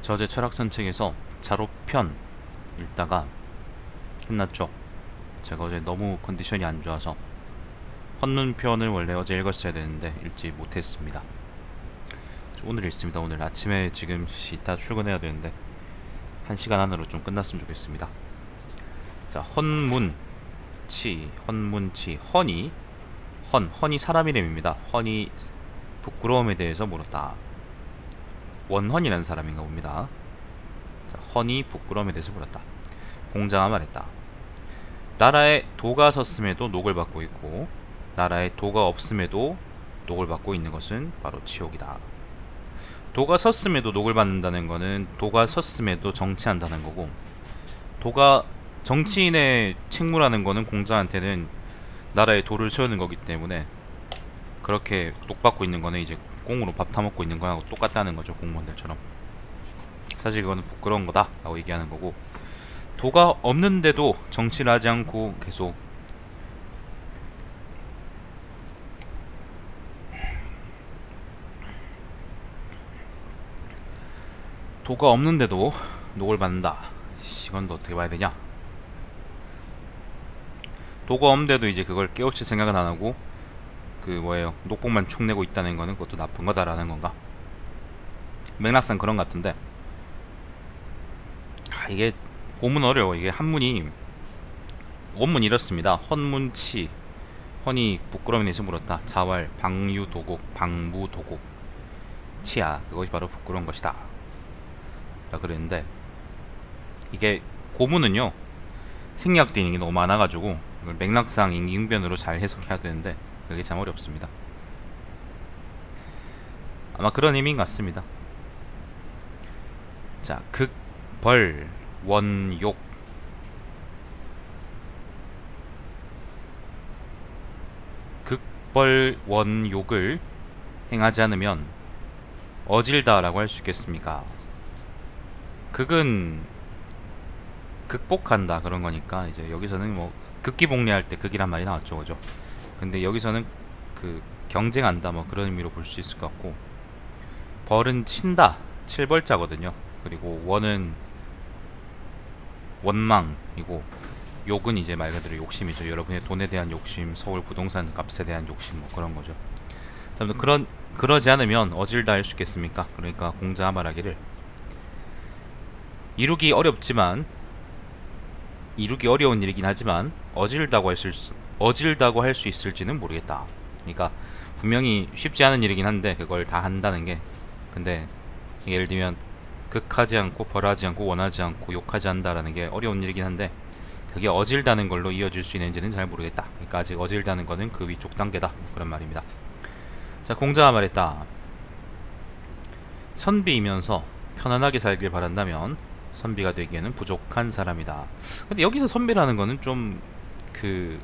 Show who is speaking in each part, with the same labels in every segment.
Speaker 1: 저 어제 철학선 책에서 자로편 읽다가 끝났죠. 제가 어제 너무 컨디션이 안 좋아서 헌문편을 원래 어제 읽었어야 되는데 읽지 못했습니다. 오늘 읽습니다. 오늘 아침에 지금 이따 출근해야 되는데 1시간 안으로 좀 끝났으면 좋겠습니다. 자, 헌문치, 헌이 사람 이름입니다. 헌이 부끄러움에 대해서 물었다. 원헌이라는 사람인가 봅니다. 자, 헌이 부끄러움에 대해서 물었다. 공자가 말했다. 나라에 도가 섰음에도 녹을 받고 있고 나라에 도가 없음에도 녹을 받고 있는 것은 바로 지옥이다. 도가 섰음에도 녹을 받는다는 거는 도가 섰음에도 정치한다는 거고, 도가 정치인의 책무라는 거는 공자한테는 나라에 도를 세우는 거기 때문에 그렇게 녹 받고 있는 거는 이제 꽁으로 밥 타먹고 있는 거하고 똑같다는 거죠. 공무원들처럼. 사실 그거는 부끄러운 거다 라고 얘기하는 거고, 도가 없는데도 정치를 하지 않고 계속 도가 없는데도 녹을 받는다. 이건 또 어떻게 봐야 되냐? 도가 없는데도 이제 그걸 깨우칠 생각은 안 하고 그 뭐예요, 녹봉만 축 내고 있다는 거는 그것도 나쁜 거다라는 건가? 맥락상 그런 것 같은데, 이게 고문 어려워. 이게 한문이 원문 이렇습니다. 헌문치, 헌이 부끄러움에 대해서 물었다. 자왈 방유도곡, 방무도곡, 치야, 그것이 바로 부끄러운 것이다 라 그랬는데, 이게 고문은요 생략되는 게 너무 많아가지고 이걸 맥락상 임기응변으로 잘 해석해야 되는데 그게 참 어렵습니다. 아마 그런 의미인 것 같습니다. 자, 극, 벌, 원, 욕. 극, 벌, 원, 욕을 행하지 않으면 어질다 라고 할 수 있겠습니까? 극은 극복한다 그런 거니까, 이제 여기서는 뭐 극기복리할 때 극이란 말이 나왔죠, 그죠? 근데 여기서는 그 경쟁한다 뭐 그런 의미로 볼 수 있을 것 같고, 벌은 친다, 칠벌자거든요. 그리고 원은 원망이고, 욕은 이제 말 그대로 욕심이죠. 여러분의 돈에 대한 욕심, 서울 부동산 값에 대한 욕심, 뭐 그런 거죠. 그러지 않으면 어질다 할 수 있겠습니까? 그러니까 공자가 말하기를, 이루기 어려운 일이긴 하지만 어질다고 할 수 있을지는 모르겠다. 그러니까 분명히 쉽지 않은 일이긴 한데 그걸 다 한다는 게, 근데 예를 들면 극하지 않고 벌하지 않고 원하지 않고 욕하지 않는다라는 게 어려운 일이긴 한데 그게 어질다는 걸로 이어질 수 있는지는 잘 모르겠다. 그러니까 아직 어질다는 거는 그 위쪽 단계다, 그런 말입니다. 자, 공자가 말했다. 선비이면서 편안하게 살길 바란다면 선비가 되기에는 부족한 사람이다. 근데 여기서 선비라는 거는 좀 그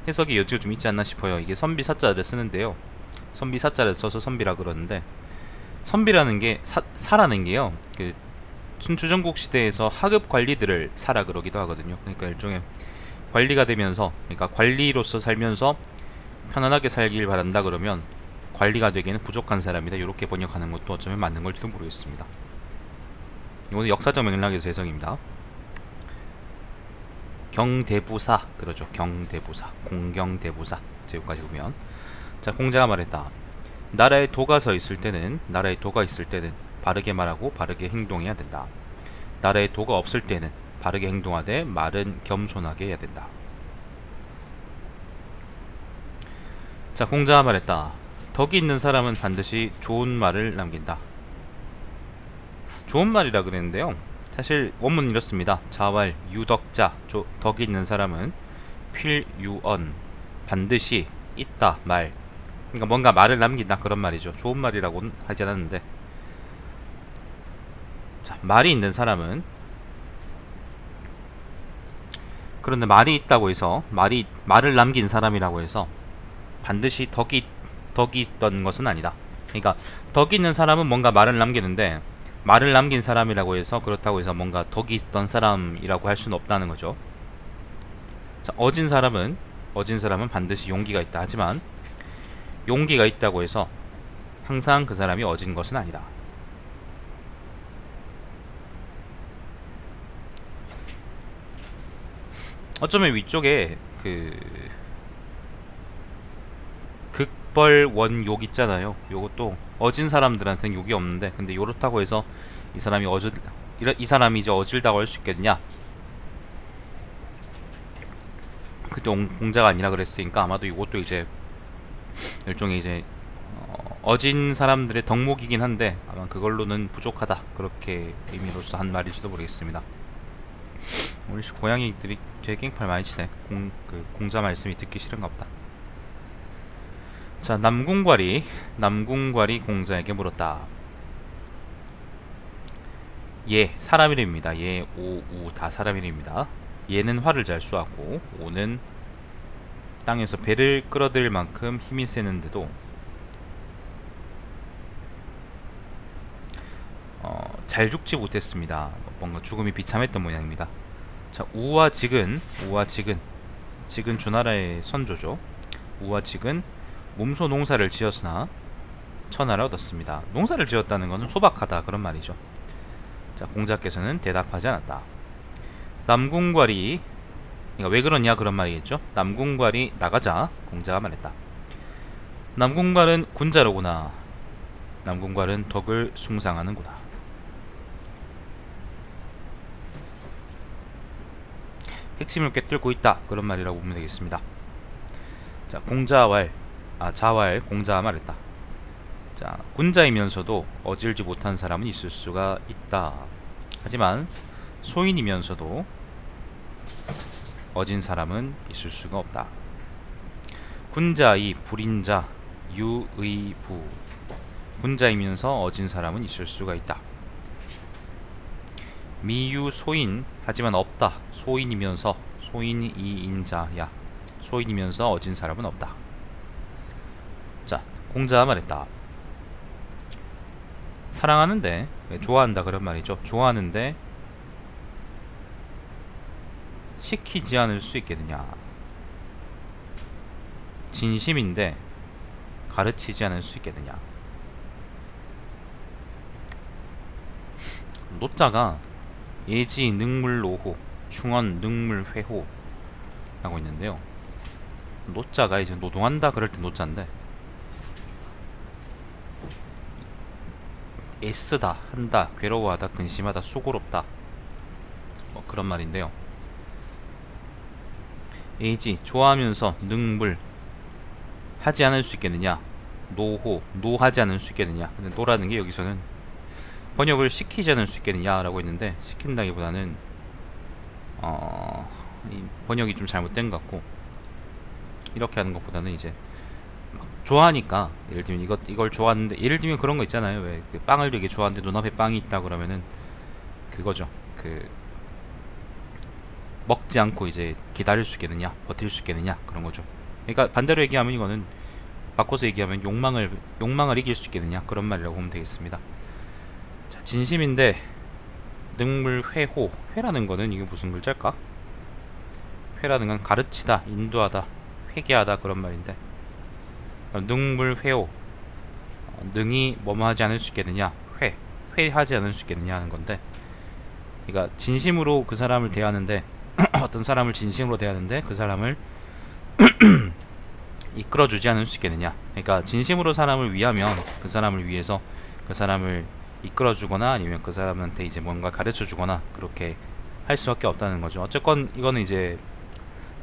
Speaker 1: 해석의 여지가 좀 있지 않나 싶어요. 이게 선비 사자를 쓰는데요, 선비 사자를 써서 선비라 그러는데, 선비라는 게 사라는 게요, 그 순추전국 시대에서 하급 관리들을 사라 그러기도 하거든요. 그러니까 일종의 관리가 되면서, 그러니까 관리로서 살면서 편안하게 살길 바란다 그러면 관리가 되기에는 부족한 사람이다, 이렇게 번역하는 것도 어쩌면 맞는 걸지도 모르겠습니다. 이거는 역사적 맥락에서 해석입니다. 경대부사 그러죠. 경대부사, 공경대부사, 제국까지 보면. 자, 공자가 말했다. 나라에 도가 있을 때는 바르게 말하고 바르게 행동해야 된다. 나라에 도가 없을 때는 바르게 행동하되 말은 겸손하게 해야 된다. 자, 공자가 말했다. 덕이 있는 사람은 반드시 좋은 말을 남긴다. 좋은 말이라 그랬는데요, 사실 원문은 이렇습니다. 자왈 유덕자, 덕이 있는 사람은 필유언, 반드시 있다 말, 그러니까 뭔가 말을 남긴다 그런 말이죠. 좋은 말이라고는 하지 않았는데, 자, 말이 있는 사람은, 그런데 말이 있다고 해서 말을 남긴 사람이라고 해서 반드시 덕이 있던 것은 아니다. 그러니까 덕이 있는 사람은 뭔가 말을 남기는데, 말을 남긴 사람이라고 해서 그렇다고 해서 뭔가 덕이 있던 사람이라고 할 수는 없다는 거죠. 자, 어진 사람은 반드시 용기가 있다. 하지만 용기가 있다고 해서 항상 그 사람이 어진 것은 아니다. 어쩌면 위쪽에 그 극벌 원욕 있잖아요. 요것도 어진 사람들한테는 욕이 없는데, 근데 요렇다고 해서 이 사람이 이 사람이 이제 어질다고 할 수 있겠냐? 그때 공자가 아니라 그랬으니까 아마도 이것도 이제 일종의 이제 어진 사람들의 덕목이긴 한데 아마 그걸로는 부족하다, 그렇게 의미로서 한 말일지도 모르겠습니다. 우리 고양이들이 되게 깽판 많이 치네. 공자 말씀이 듣기 싫은가 보다. 자, 남궁괄이 공자에게 물었다. 예, 사람 이름입니다. 예, 오, 우 다 사람 이름입니다. 예는 활을 잘 쏘았고, 오는 땅에서 배를 끌어들일 만큼 힘이 세는데도 잘 죽지 못했습니다. 뭔가 죽음이 비참했던 모양입니다. 자, 우와 직은 주나라의 선조죠. 우와 직은 몸소 농사를 지었으나 천하를 얻었습니다. 농사를 지었다는 것은 소박하다, 그런 말이죠. 자, 공자께서는 대답하지 않았다. 남궁괄이, 그러니까 왜 그러냐 그런 말이겠죠. 남궁괄이 나가자 공자가 말했다. 남궁괄은 군자로구나. 남궁괄은 덕을 숭상하는구나. 핵심을 꿰뚫고 있다, 그런 말이라고 보면 되겠습니다. 자, 자왈 공자가 말했다. 자, 군자이면서도 어질지 못한 사람은 있을 수가 있다. 하지만 소인이면서도 어진 사람은 있을 수가 없다. 군자이 불인자 유의부. 군자이면서 어진 사람은 있을 수가 있다. 미유 소인, 하지만 없다. 소인이면서, 소인이 인자야. 소인이면서 어진 사람은 없다. 자, 공자가 말했다. 사랑하는데, 좋아한다 그런 말이죠. 좋아하는데 시키지 않을 수 있겠느냐. 진심인데 가르치지 않을 수 있겠느냐. 노자가 예지 능물노호, 충언 능물회호 라고 있는데요. 노자가 이제 노동한다 그럴 때 노자인데, 애쓰다, 한다, 괴로워하다, 근심하다, 수고롭다, 뭐 그런 말인데요. 예지, 좋아하면서, 능물, 하지 않을 수 있겠느냐. 노호, 노하지 않을 수 있겠느냐. 근데 노라는 게 여기서는 번역을 시키지 않을 수 있겠느냐 라고 했는데, 시킨다기보다는 이 번역이 좀 잘못된 것 같고, 이렇게 하는 것보다는 이제 막 좋아하니까, 예를 들면 이걸 좋아하는데, 예를 들면 그런 거 있잖아요. 왜 그 빵을 되게 좋아하는데 눈앞에 빵이 있다 그러면은 그거죠. 그 먹지 않고 이제 기다릴 수 있겠느냐, 버틸 수 있겠느냐, 그런 거죠. 그러니까 반대로 얘기하면, 이거는 바꿔서 얘기하면 욕망을 이길 수 있겠느냐, 그런 말이라고 보면 되겠습니다. 자, 진심인데 능물회호, 회라는 거는 이게 무슨 글자일까? 회라는 건 가르치다, 인도하다, 회개하다, 그런 말인데, 능물회호, 능이 뭐뭐 하지 않을 수 있겠느냐, 회하지 않을 수 있겠느냐 하는 건데, 그러니까 진심으로 그 사람을 대하는데 어떤 사람을 진심으로 대하는데 그 사람을 이끌어주지 않을 수 있겠느냐. 그러니까 진심으로 사람을 위하면 그 사람을 위해서 그 사람을 이끌어주거나 아니면 그 사람한테 이제 뭔가 가르쳐주거나 그렇게 할 수밖에 없다는 거죠. 어쨌건 이거는 이제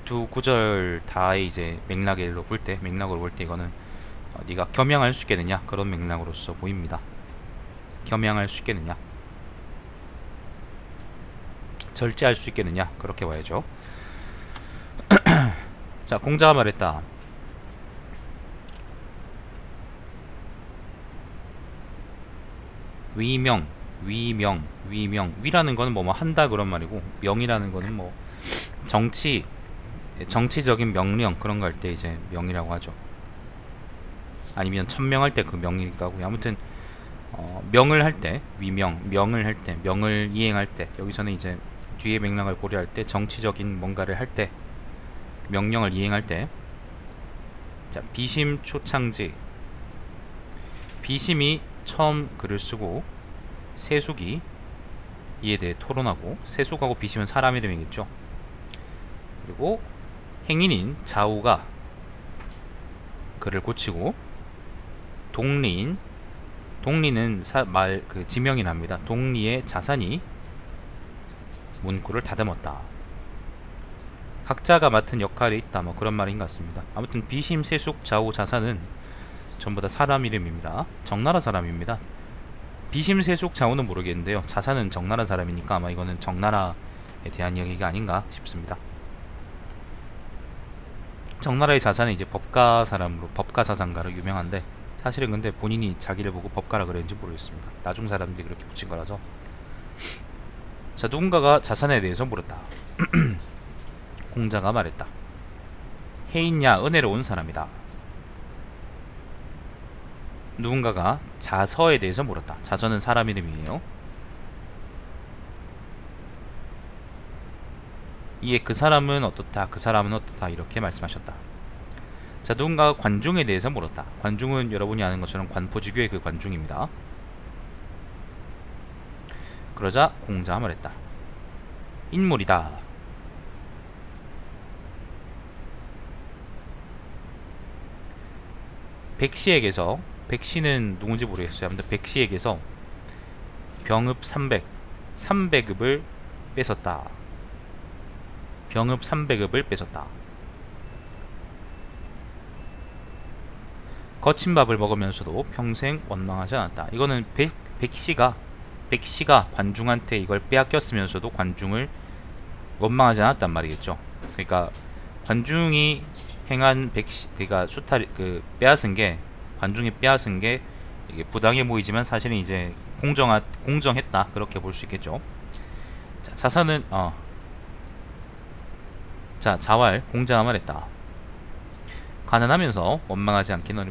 Speaker 1: 두 구절 다의 이제 맥락으로 볼 때 이거는 네가 겸양할 수 있겠느냐, 그런 맥락으로서 보입니다. 겸양할 수 있겠느냐, 절제할 수 있겠느냐, 그렇게 봐야죠. 자, 공자가 말했다. 위라는 거는 뭐 한다 그런 말이고, 명이라는 거는 뭐 정치적인 명령 그런 거 할 때 이제 명이라고 하죠. 아니면 천명할 때 그 명이기도 하고요. 아무튼 명을 할 때 명을 할 때, 명을 이행할 때, 여기서는 이제 뒤에 맥락을 고려할 때 정치적인 뭔가를 할 때, 명령을 이행할 때. 자, 비심초창지, 비심이 처음 글을 쓰고 세숙이 이에 대해 토론하고, 세숙하고 비심은 사람 이름이겠죠. 그리고 행인인 자우가 그를 고치고, 동리는 그 지명이랍니다. 동리의 자산이 문구를 다듬었다. 각자가 맡은 역할이 있다, 뭐 그런 말인 것 같습니다. 아무튼 비심, 세숙, 자우, 자산은 전부 다 사람 이름입니다. 정나라 사람입니다. 비심, 세숙, 자우는 모르겠는데요, 자산은 정나라 사람이니까 아마 이거는 정나라에 대한 이야기가 아닌가 싶습니다. 정나라의 자산은 이제 법가 사람으로, 법가 사상가로 유명한데, 사실은 근데 본인이 자기를 보고 법가라 그랬는지 모르겠습니다. 나중 사람들이 그렇게 붙인 거라서. 자, 누군가가 자산에 대해서 물었다. 공자가 말했다. 해인야, 은혜로운 사람이다. 누군가가 자서에 대해서 물었다. 자서는 사람 이름이에요. 이에 그 사람은 어떻다, 그 사람은 어떻다, 이렇게 말씀하셨다. 자, 누군가가 관중에 대해서 물었다. 관중은 여러분이 아는 것처럼 관포지교의 그 관중입니다. 그러자 공자가 말했다. 인물이다. 백시에게서, 백시는 누군지 모르겠어요. 아무튼 백시에게서 병읍 300읍을 뺏었다. 병읍 300읍을 뺏었다. 거친 밥을 먹으면서도 평생 원망하지 않았다. 이거는 백시가 관중한테 이걸 빼앗겼으면서도 관중을 원망하지 않았단 말이겠죠. 그러니까 관중이 행한 그러니까 빼앗은 게, 관중이 빼앗은 게 이게 부당해 보이지만 사실은 이제 공정했다, 그렇게 볼 수 있겠죠. 자, 자산은 자, 자왈, 공자가 말했다. 가난하면서 원망하지 않기는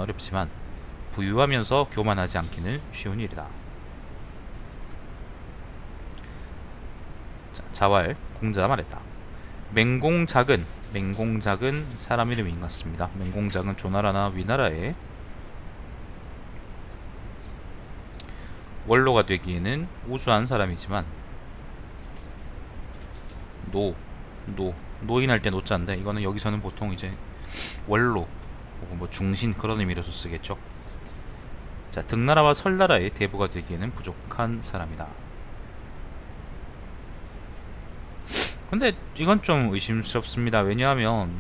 Speaker 1: 어렵지만 부유하면서 교만하지 않기는 쉬운 일이다. 자, 자왈, 공자가 말했다. 맹공작은 사람 이름인 것 같습니다. 맹공작은 조나라나 위나라의 원로가 되기에는 우수한 사람이지만, 노인할 때 노자인데, 이거는 여기서는 보통 이제 원로 혹은 뭐 중신 그런 의미로서 쓰겠죠. 자, 등나라와 설나라의 대부가 되기에는 부족한 사람이다. 근데 이건 좀 의심스럽습니다. 왜냐하면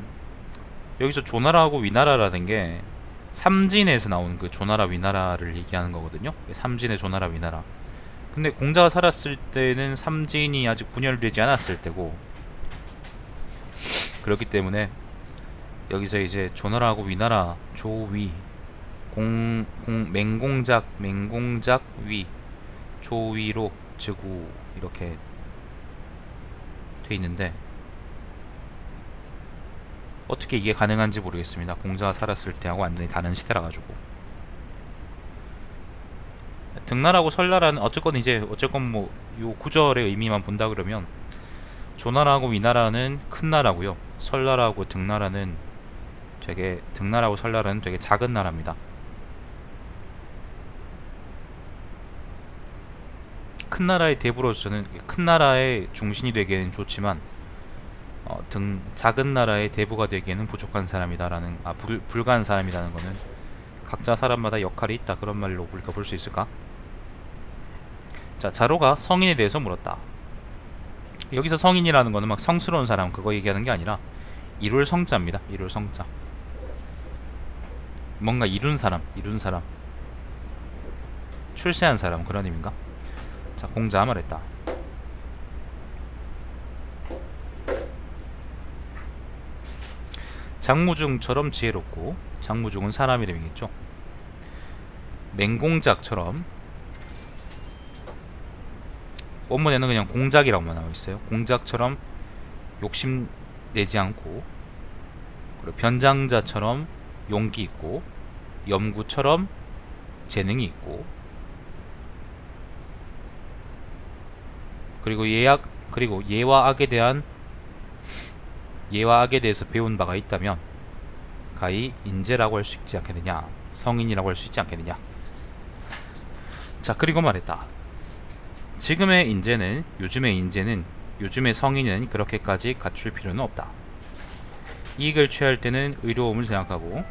Speaker 1: 여기서 조나라하고 위나라라는 게 삼진에서 나온 그 조나라 위나라를 얘기하는 거거든요. 삼진의 조나라 위나라. 근데 공자가 살았을 때는 삼진이 아직 분열되지 않았을 때고, 그렇기 때문에 여기서 이제 조나라하고 위나라, 조위, 맹공작 위, 조위로 즉우, 이렇게 돼 있는데 어떻게 이게 가능한지 모르겠습니다. 공자가 살았을 때하고 완전히 다른 시대라 가지고. 등나라하고 설나라는 어쨌건 뭐 요 구절의 의미만 본다 그러면 조나라하고 위나라는 큰 나라고요, 설나라하고 등나라는 등나라하고 설나라는 되게 작은 나라입니다. 큰 나라의 대부로서는, 큰 나라의 중심이 되기에는 좋지만 작은 나라의 대부가 되기에는 부족한 사람이다라는, 불가한 사람이라는 거는 각자 사람마다 역할이 있다, 그런 말로 우리가 볼 수 있을까? 자, 자로가 성인에 대해서 물었다. 여기서 성인이라는 거는 막 성스러운 사람 그거 얘기하는 게 아니라 이룰 성자입니다. 이룰 성자. 뭔가 이룬 사람, 출세한 사람, 그런 의미인가? 자, 공자가 말했다. 장무중처럼 지혜롭고, 장무중은 사람 이름이겠죠. 맹공작처럼, 원문에는 그냥 공작이라고만 나와있어요. 공작처럼 욕심내지 않고, 그리고 변장자처럼 용기 있고, 염구처럼 재능이 있고, 그리고 예와 악에 대해서 배운 바가 있다면 가히 인재라고 할 수 있지 않겠느냐, 성인이라고 할 수 있지 않겠느냐. 자, 그리고 말했다. 요즘의 인재는 요즘의 성인은 그렇게까지 갖출 필요는 없다. 이익을 취할 때는 의로움을 생각하고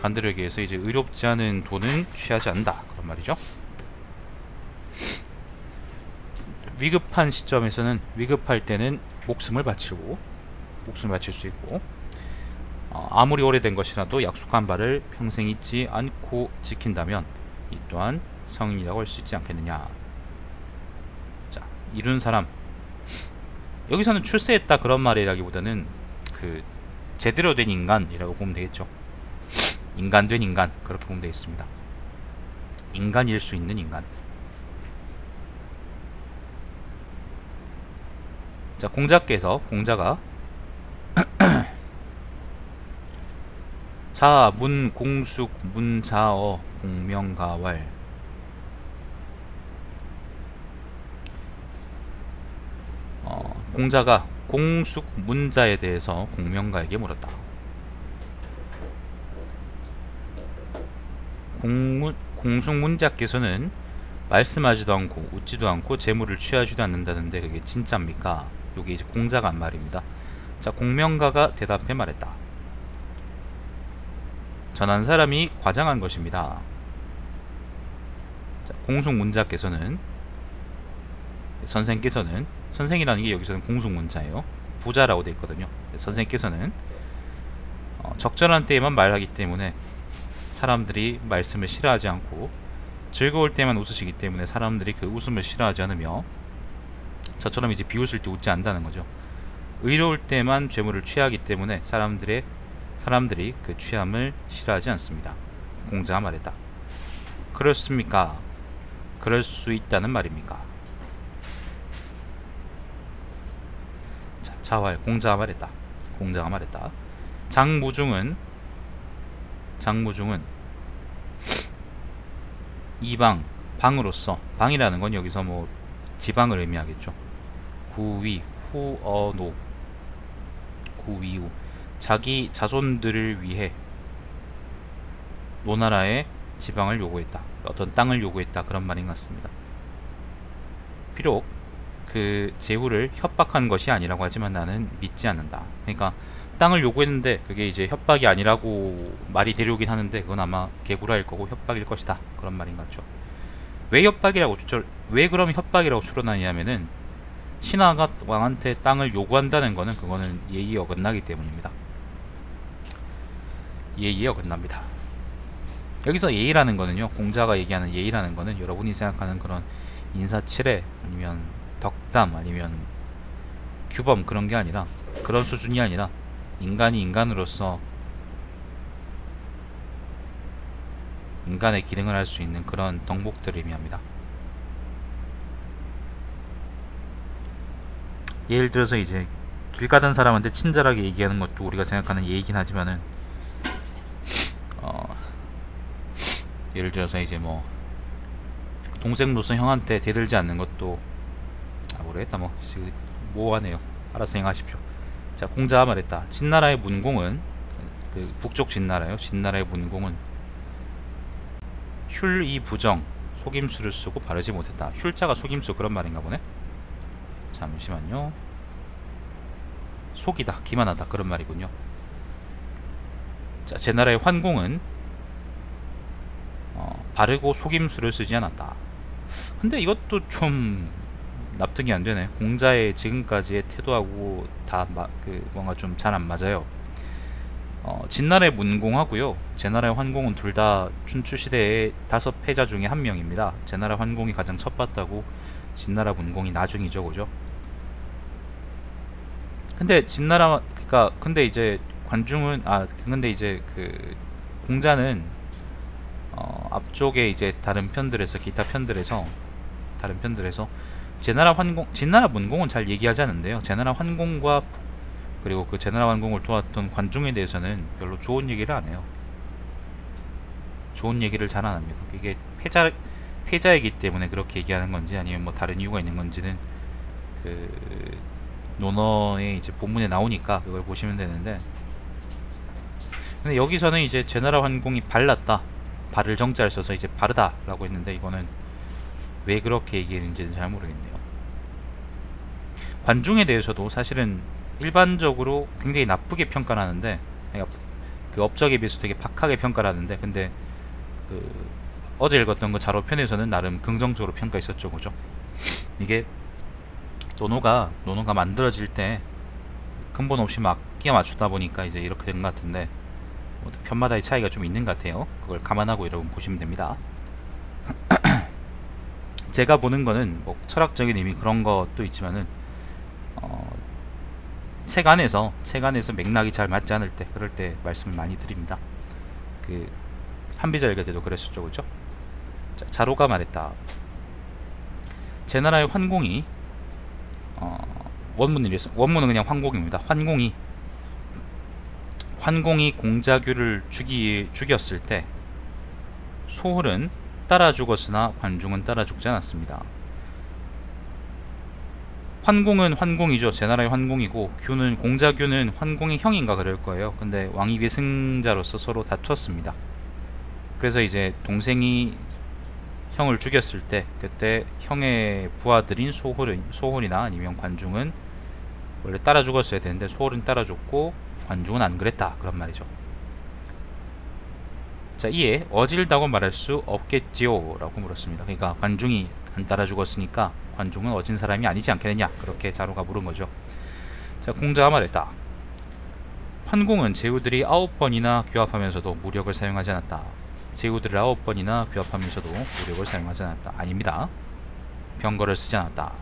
Speaker 1: 반대로 얘기해서 이제 의롭지 않은 돈은 취하지 않는다 그런 말이죠. 위급한 시점에서는 위급할 때는 목숨을 바칠 수 있고 아무리 오래된 것이라도 약속한 바를 평생 잊지 않고 지킨다면 이 또한 성인이라고 할 수 있지 않겠느냐. 자, 이룬 사람, 여기서는 출세했다 그런 말이라기보다는 그 제대로 된 인간이라고 보면 되겠죠. 인간 된 인간, 그렇게 보면 되겠습니다. 인간일 수 있는 인간. 자, 공자께서 공자가 자, 문, 공숙, 문자어, 공명가왈. 공자가 공숙 문자에 대해서 공명가에게 물었다. 공숙 문자께서는 말씀하지도 않고 웃지도 않고 재물을 취하지도 않는다는데 그게 진짜입니까? 요게 이제 공자가 한 말입니다. 자, 공명가가 대답해 말했다. 전한 사람이 과장한 것입니다. 자, 공숙 문자께서는 선생이라는 게 여기서는 공숙 문자예요. 부자라고 되어 있거든요. 선생께서는 적절한 때에만 말하기 때문에 사람들이 말씀을 싫어하지 않고 즐거울 때만 웃으시기 때문에 사람들이 그 웃음을 싫어하지 않으며 저처럼 이제 비웃을 때 웃지 않는다는 거죠. 의로울 때만 죄물을 취하기 때문에 사람들이 그 취함을 싫어하지 않습니다. 공자가 말했다. 그렇습니까? 그럴 수 있다는 말입니까? 자, 자활 공자가 말했다. 장무중은 이방, 방으로서, 방이라는 건 여기서 뭐 지방을 의미하겠죠. 구위, 후어노, 구위우, 자기 자손들을 위해 노나라에 지방을 요구했다. 어떤 땅을 요구했다. 그런 말인 것 같습니다. 비록 그 제후를 협박한 것이 아니라고 하지만 나는 믿지 않는다. 그러니까 땅을 요구했는데 그게 이제 협박이 아니라고 말이 데려오긴 하는데 그건 아마 개구라일 거고 협박일 것이다. 그런 말인 것 같죠. 왜 그럼 협박이라고 추론하냐면은 신하가 왕한테 땅을 요구한다는 거는 그거는 예의에 어긋나기 때문입니다. 예의에 어긋납니다. 여기서 예의라는 거는요, 공자가 얘기하는 예의라는 거는 여러분이 생각하는 그런 인사치레 아니면 덕담 아니면 규범 그런 게 아니라, 그런 수준이 아니라 인간이 인간으로서 인간의 기능을 할 수 있는 그런 덕목들을 의미합니다. 예를 들어서 이제 길 가던 사람한테 친절하게 얘기하는 것도 우리가 생각하는 예의긴 하지만은 예를 들어서 이제 뭐 동생로서 형한테 대들지 않는 것도 모르겠다. 뭐 모호하네요. 알아서 행하십시오. 자, 공자가 말했다. 진나라의 문공은, 그 북쪽 진나라요, 진나라의 문공은 휼이 부정, 속임수를 쓰고 바르지 못했다. 휼자가 속임수 그런 말인가 보네. 잠시만요. 속이다, 기만하다 그런 말이군요. 자, 제 나라의 환공은 바르고 속임수를 쓰지 않았다. 근데 이것도 좀 납득이 안 되네. 공자의 지금까지의 태도하고 다 뭔가 좀 잘 안 맞아요. 진나라의 문공하고요, 제나라의 환공은 둘 다 춘추시대의 5패자 중에 한 명입니다. 제나라 환공이 가장 첫봤다고 진나라 문공이 나중이죠, 그죠? 근데 근데 이제 관중은, 근데 이제 그 공자는 앞쪽에 이제 다른 편들에서 제나라 문공은 잘 얘기하지 않는데요, 제나라 환공과 그리고 그 제나라 환공을 도왔던 관중에 대해서는 별로 좋은 얘기를 안 해요. 좋은 얘기를 잘 안 합니다. 이게 패자이기 때문에 그렇게 얘기하는 건지 아니면 뭐 다른 이유가 있는 건지는 그 논어의 이제 본문에 나오니까 그걸 보시면 되는데, 근데 여기서는 이제 제나라 환공이 발랐다, 바를 정자를 써서 이제 바르다 라고 했는데, 이거는 왜 그렇게 얘기했는지는 잘 모르겠네요. 관중에 대해서도 사실은 일반적으로 굉장히 나쁘게 평가를 하는데, 그러니까 그 업적에 비해서 되게 박하게 평가를 하는데, 근데 그 어제 읽었던 그 자료편에서는 나름 긍정적으로 평가했었죠. 그죠? 이게 노노가 만들어질 때 근본 없이 막 끼워 맞추다 보니까 이제 이렇게 된 것 같은데, 편마다의 차이가 좀 있는 것 같아요. 그걸 감안하고 여러분 보시면 됩니다. 제가 보는 거는 뭐 철학적인 의미 그런 것도 있지만은 책 안에서 맥락이 잘 맞지 않을 때, 그럴 때 말씀을 많이 드립니다. 그 한비자 읽을 때도 그랬었죠. 그죠? 자, 자로가 말했다. 제나라의 환공이 원문은 그냥 환공입니다. 환공이 공자규를 죽였을 때 소홀은 따라 죽었으나 관중은 따라 죽지 않았습니다. 환공은 환공이죠. 제나라의 환공이고, 공자규는 환공의 형인가 그럴 거예요. 근데 왕위 계승자로서 서로 다투었습니다. 그래서 이제 동생이 형을 죽였을 때, 그때 형의 부하들인 소홀이나 아니면 관중은 원래 따라 죽었어야 되는데 소홀은 따라 죽고 관중은 안 그랬다, 그런 말이죠. 자, 이에 어질다고 말할 수 없겠지요 라고 물었습니다. 그러니까 관중이 안 따라 죽었으니까 관중은 어진 사람이 아니지 않겠느냐, 그렇게 자로가 물은 거죠. 자, 공자가 말했다. 환공은 제후들이 9번이나 규합하면서도 무력을 사용하지 않았다. 제후들을 9번이나 규합하면서도 무력을 사용하지 않았다. 아닙니다. 병거를 쓰지 않았다.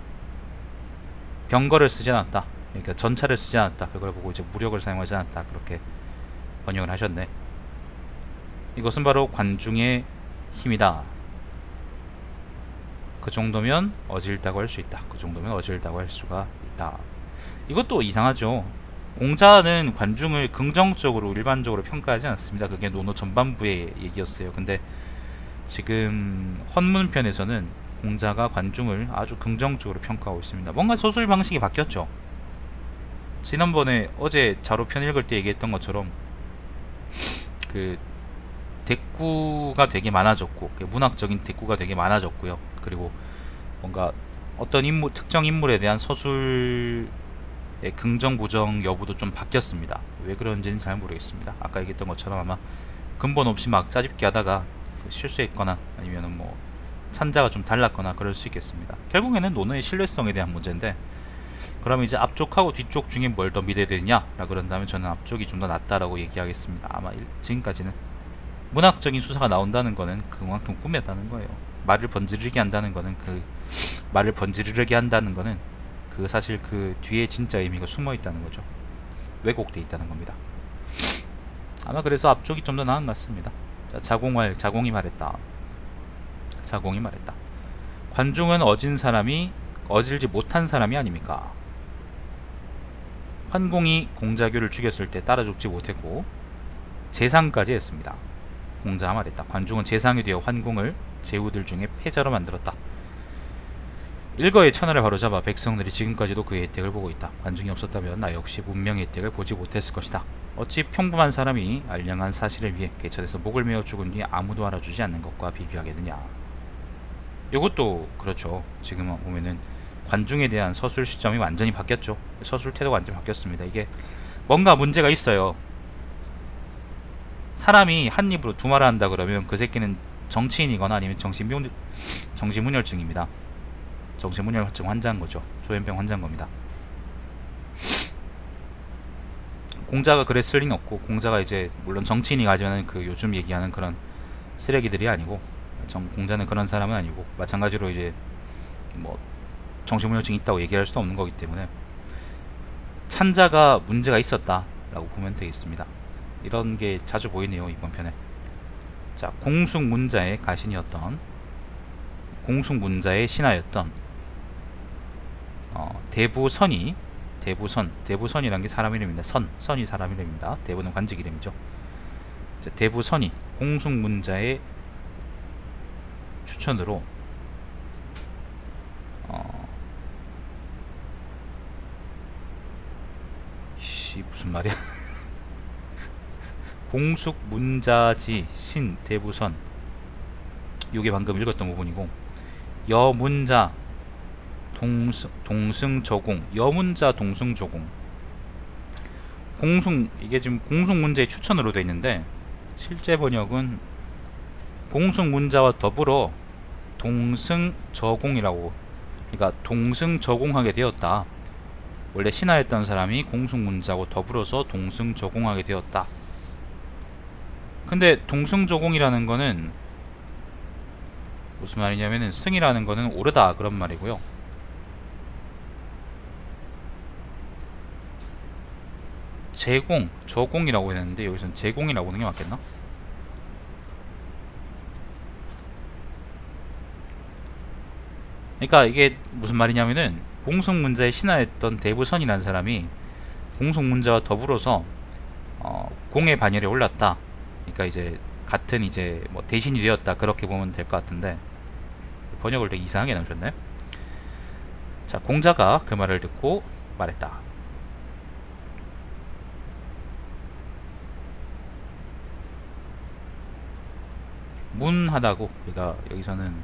Speaker 1: 그러니까 전차를 쓰지 않았다. 그걸 보고 이제 무력을 사용하지 않았다, 그렇게 번역을 하셨네. 이것은 바로 관중의 힘이다. 그 정도면 어질다고 할 수 있다. 그 정도면 어질다고 할 수가 있다. 이것도 이상하죠. 공자는 관중을 긍정적으로 일반적으로 평가하지 않습니다. 그게 논어 전반부의 얘기였어요. 근데 지금 헌문편에서는 공자가 관중을 아주 긍정적으로 평가하고 있습니다. 뭔가 서술 방식이 바뀌었죠. 지난번에 어제 자료편 읽을 때 얘기했던 것처럼 그 대꾸가 되게 많아졌고, 문학적인 대꾸가 되게 많아졌고요. 그리고 뭔가 어떤 특정 인물에 대한 서술의 긍정 부정 여부도 좀 바뀌었습니다. 왜 그런지는 잘 모르겠습니다. 아까 얘기했던 것처럼 아마 근본 없이 막 짜집기 하다가 실수했거나 아니면 뭐 찬자가 좀 달랐거나 그럴 수 있겠습니다. 결국에는 논어의 신뢰성에 대한 문제인데, 그럼 이제 앞쪽하고 뒤쪽 중에 뭘 더 믿어야 되냐 라 그런다면 저는 앞쪽이 좀 더 낫다라고 얘기하겠습니다. 아마 지금까지는 문학적인 수사가 나온다는 거는 그만큼 꾸몄다는 거예요. 말을 번지르르게 한다는 거는 그 사실 그 뒤에 진짜 의미가 숨어 있다는 거죠. 왜곡돼 있다는 겁니다. 아마 그래서 앞쪽이 좀 더 나은 것 같습니다. 자, 자공이 말했다. 관중은 어질지 못한 사람이 아닙니까? 환공이 공자규를 죽였을 때 따라 죽지 못했고 재상까지 했습니다. 공자가 말했다. 관중은 재상이 되어 환공을 제후들 중에 패자로 만들었다. 일거의 천하를 바로잡아 백성들이 지금까지도 그의 혜택을 보고 있다. 관중이 없었다면 나 역시 문명의 혜택을 보지 못했을 것이다. 어찌 평범한 사람이 알량한 사실을 위해 개천에서 목을 메어 죽은 뒤에 아무도 알아주지 않는 것과 비교하겠느냐. 이것도 그렇죠. 지금 보면은 관중에 대한 서술 시점이 완전히 바뀌었죠. 서술 태도가 완전히 바뀌었습니다. 이게 뭔가 문제가 있어요. 사람이 한 입으로 두 말을 한다 그러면 그 새끼는 정치인이거나 아니면 정신문열증입니다. 정신문열증 환자인 거죠. 조현병 환자인 겁니다. 공자가 그랬을 리는 없고, 공자가 이제 물론 정치인이 가지면 그 요즘 얘기하는 그런 쓰레기들이 아니고, 공자는 그런 사람은 아니고, 마찬가지로 이제 뭐 정신문열증이 있다고 얘기할 수도 없는 거기 때문에 찬자가 문제가 있었다라고 보면 되겠습니다. 이런 게 자주 보이네요, 이번 편에. 자, 공숙문자의 신하였던 대부선이라는 게 사람 이름입니다. 선이 사람 이름입니다. 대부는 관직 이름이죠. 자, 대부선이 공숙문자의 추천으로 무슨 말이야? 공숙문자지 신 대부선, 요게 방금 읽었던 부분이고, 여문자 동승저공, 여문자 동승저공. 이게 지금 공승문자의 추천으로 되어 있는데 실제 번역은 공승문자와 더불어 동승저공이라고, 그러니까 동승저공하게 되었다. 원래 신하였던 사람이 공승문자하고 더불어서 동승저공하게 되었다. 근데 동승저공이라는 거는 무슨 말이냐면은 승이라는 거는 오르다 그런 말이고요. 저공이라고 했는데 여기서는 제공이라고 하는 게 맞겠나? 그러니까 이게 무슨 말이냐면은 공승문자의 신하였던 대부선이라는 사람이 공승문자와 더불어서 공의 반열에 올랐다. 그러니까 이제 같은 이제 뭐 대신이 되었다, 그렇게 보면 될 것 같은데 번역을 되게 이상하게 나오셨네. 자, 공자가 그 말을 듣고 말했다. 문하다고, 그러니까 여기서는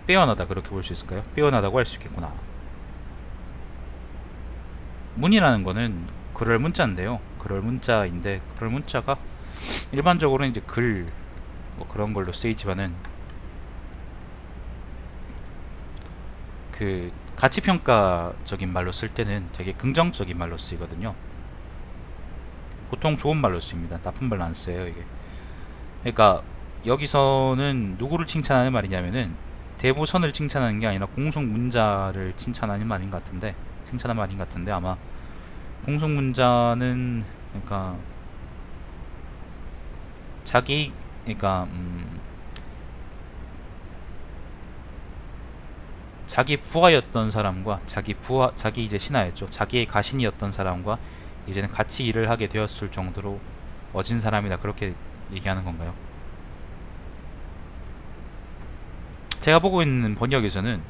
Speaker 1: 빼어나다 그렇게 볼 수 있을까요? 빼어나다고 할 수 있겠구나. 문이라는 거는 그럴 문자인데요. 그럴 문자인데 그럴 문자가 일반적으로는 이제 글 뭐 그런 걸로 쓰이지만은 그 가치평가적인 말로 쓸 때는 되게 긍정적인 말로 쓰이거든요. 보통 좋은 말로 쓰입니다. 나쁜 말로 안 써요, 이게. 그러니까 여기서는 누구를 칭찬하는 말이냐면은 대부선을 칭찬하는 게 아니라 공승문자를 칭찬하는 말인 것 같은데 아마 공승문자는 그러니까 자기 부하였던 사람과 자기 이제 신하였죠. 자기의 가신이었던 사람과 이제는 같이 일을 하게 되었을 정도로 어진 사람이다, 그렇게 얘기하는 건가요? 제가 보고 있는 번역에서는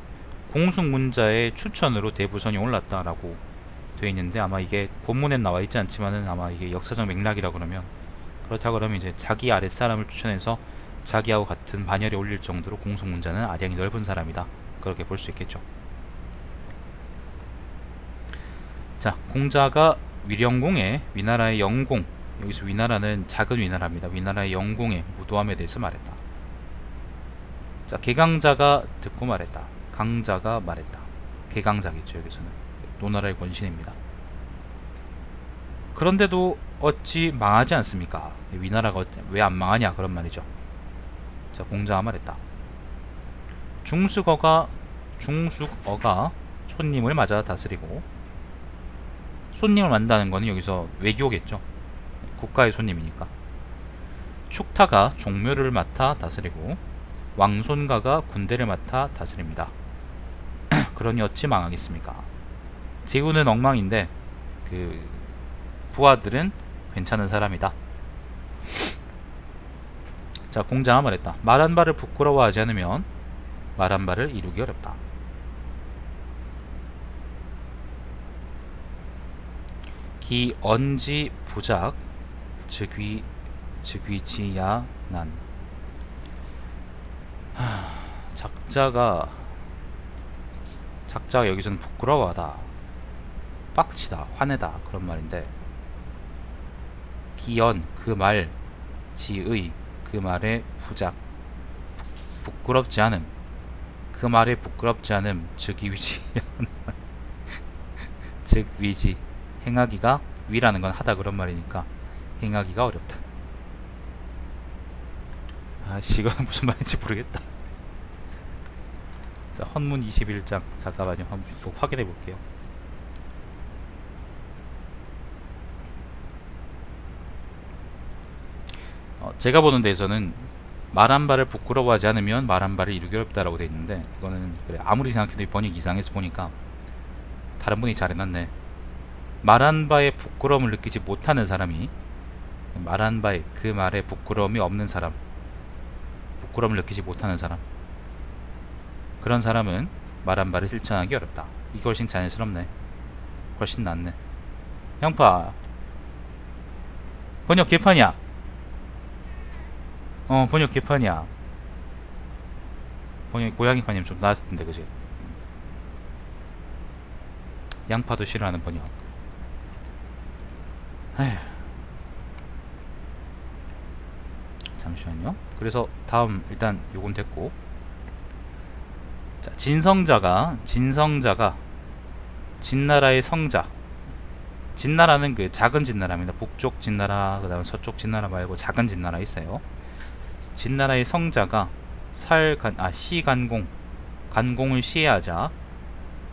Speaker 1: 공승문자의 추천으로 대부선이 올랐다라고 되어 있는데 아마 이게 본문엔 나와 있지 않지만은 아마 이게 역사적 맥락이라 그러면, 그렇다 그러면 이제 자기 아랫사람을 추천해서 자기하고 같은 반열에 올릴 정도로 공승문자는 아량이 넓은 사람이다, 그렇게 볼 수 있겠죠. 자, 공자가 위령공의, 위나라의 영공, 여기서 위나라는 작은 위나라입니다. 위나라의 영공의 무도함에 대해서 말했다. 자, 개강자가 듣고 말했다. 강자가 말했다. 개강자겠죠. 여기서는 노나라의 권신입니다. 그런데도 어찌 망하지 않습니까? 위나라가 왜 안 망하냐, 그런 말이죠. 자, 공자가 말했다. 중숙어가 손님을 맞아 다스리고, 손님을 만나는 거는 여기서 외교겠죠. 국가의 손님이니까. 축타가 종묘를 맡아 다스리고, 왕손가가 군대를 맡아 다스립니다. 그러니 어찌 망하겠습니까? 제후는 엉망인데 그 부하들은 괜찮은 사람이다. 자, 공자가 말했다. 말한 바를 부끄러워하지 않으면 말한 바를 이루기 어렵다. 기 언지 부작 즉위지야난. 작자가 여기서는 부끄러워하다, 빡치다, 화내다, 그런 말인데, 기연 그 말, 지의 그 말에 부작 부끄럽지 않음, 그 말에 부끄럽지 않음, 즉위지 즉위지, 행하기가, 위라는 건 하다 그런 말이니까 행하기가 어렵다. 아씨, 이건 무슨 말인지 모르겠다. 자, 헌문 21장 잠깐만요, 한번 확인해 볼게요. 제가 보는 데에서는 말한 바를 부끄러워하지 않으면 말한 바를 이루기 어렵다라고 되어 있는데, 이거는 그래, 아무리 생각해도 번역 이상해서 보니까 다른 분이 잘 해놨네. 말한 바에 부끄러움을 느끼지 못하는 사람이, 말한 바에 그 말에 부끄러움이 없는 사람, 부끄러움을 느끼지 못하는 사람, 그런 사람은 말한 바를 실천하기 어렵다. 이게 훨씬 자연스럽네. 훨씬 낫네. 형파, 번역 개판이야. 번역 개판이야. 번역 고양이판이면 좀 나았을 텐데, 그지? 양파도 싫어하는 번역. 에휴. 잠시만요. 그래서 다음 일단 요건 됐고, 자, 진성자가 진나라의 성자. 진나라는 그 작은 진나라입니다. 북쪽 진나라, 그 다음 서쪽 진나라 말고 작은 진나라 있어요. 진나라의 성자가 간공을 시해하자.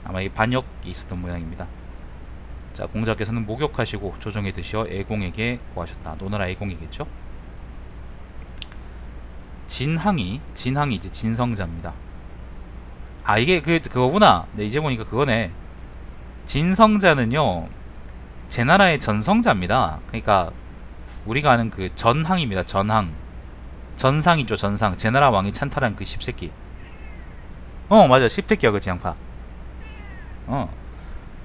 Speaker 1: 아마 이 반역이 있었던 모양입니다. 자, 공자께서는 목욕하시고 조정에 드시어 애공에게 고하셨다. 노나라 애공이겠죠. 진항이 이제 진성자입니다. 아, 이게 그거구나. 네, 이제 보니까 그거네. 진성자는요, 제 나라의 전성자입니다. 그러니까 우리가 아는 그 전항입니다. 전상이죠. 전상. 제 나라 왕이 찬탈한 그 십새끼. 맞아, 십새끼야. 그치, 양파.